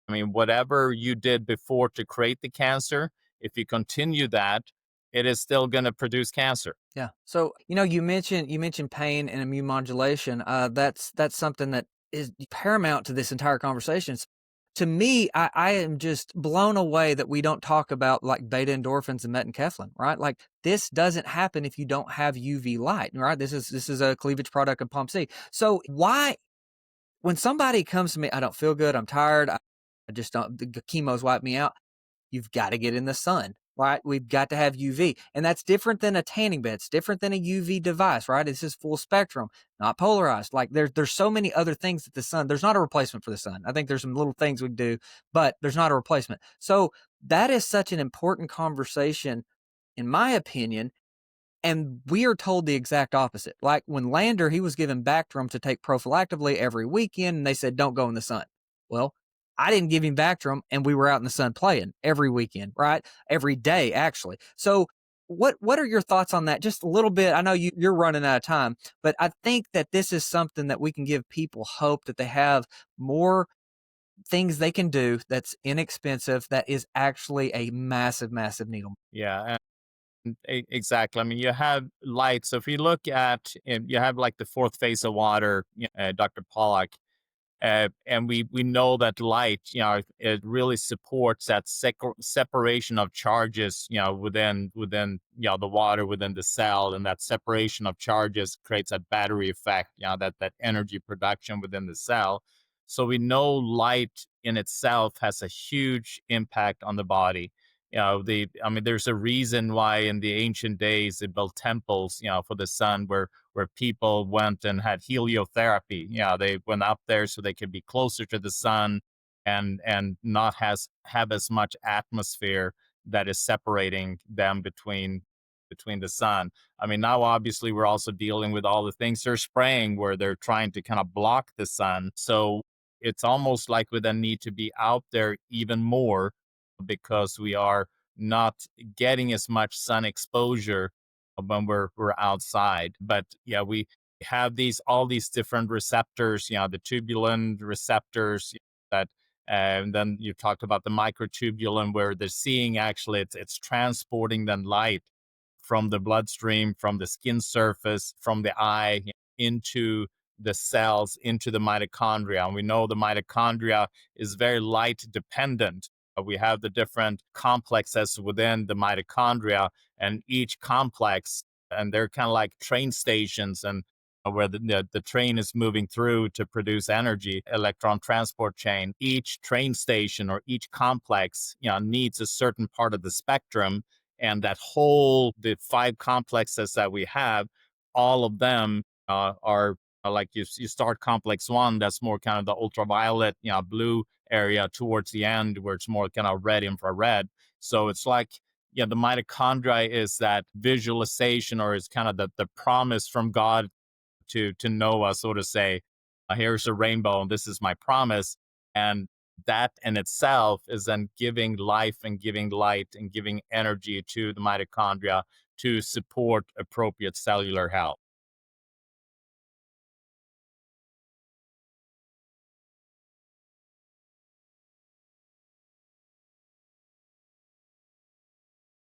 I mean, whatever you did before to create the cancer, if you continue that, it is still going to produce cancer. Yeah. So, you mentioned pain and immune modulation. That's something that is paramount to this entire conversation. To me, I am just blown away that we don't talk about like beta endorphins and metenkephalin, right? Like this doesn't happen if you don't have UV light, right? This is a cleavage product of Pomp C. So why, when somebody comes to me, I don't feel good, I'm tired, I just don't, the chemo's wiped me out. You've got to get in the sun, right? We've got to have UV. And that's different than a tanning bed. It's different than a UV device, right? It's just full spectrum, not polarized. Like there's so many other things that the sun, there's not a replacement for the sun. I think there's some little things we do, but there's not a replacement. So that is such an important conversation, in my opinion. And we are told the exact opposite. Like when Lander, he was given Bactrim to take prophylactically every weekend, and they said, don't go in the sun. Well, I didn't give him Bactrim, and we were out in the sun playing every weekend, right? Every day, actually. So, what are your thoughts on that? Just a little bit. I know you're running out of time, but I think that this is something that we can give people hope that they have more things they can do that's inexpensive, that is actually a massive, massive needle. Yeah. Exactly. I mean, you have light. So if you look at, you have like the fourth phase of water, Dr. Pollack, and we know that light, it really supports that separation of charges, within the water within the cell, and that separation of charges creates a battery effect, that energy production within the cell. So we know light in itself has a huge impact on the body. I mean, there's a reason why in the ancient days they built temples, for the sun, where people went and had heliotherapy. They went up there so they could be closer to the sun and not have as much atmosphere that is separating them between the sun. I mean, now obviously we're also dealing with all the things they're spraying where they're trying to kind of block the sun. So it's almost like we then need to be out there even more because we are not getting as much sun exposure when we're outside. But yeah, we have all these different receptors, the tubulin receptors that, and then you talked about the microtubulin where they're seeing actually it's transporting then light from the bloodstream, from the skin surface, from the eye into the cells, into the mitochondria. And we know the mitochondria is very light dependent. We have the different complexes within the mitochondria, and each complex, and they're kind of like train stations, and where the train is moving through to produce energy, electron transport chain. Each train station or each complex, needs a certain part of the spectrum, and the five complexes that we have, all of them are like you start complex one, that's more kind of the ultraviolet, blue area towards the end where it's more kind of red infrared. So it's like, the mitochondria is that visualization, or is kind of the promise from God to Noah, so to say, here's a rainbow, and this is my promise. And that in itself is then giving life and giving light and giving energy to the mitochondria to support appropriate cellular health.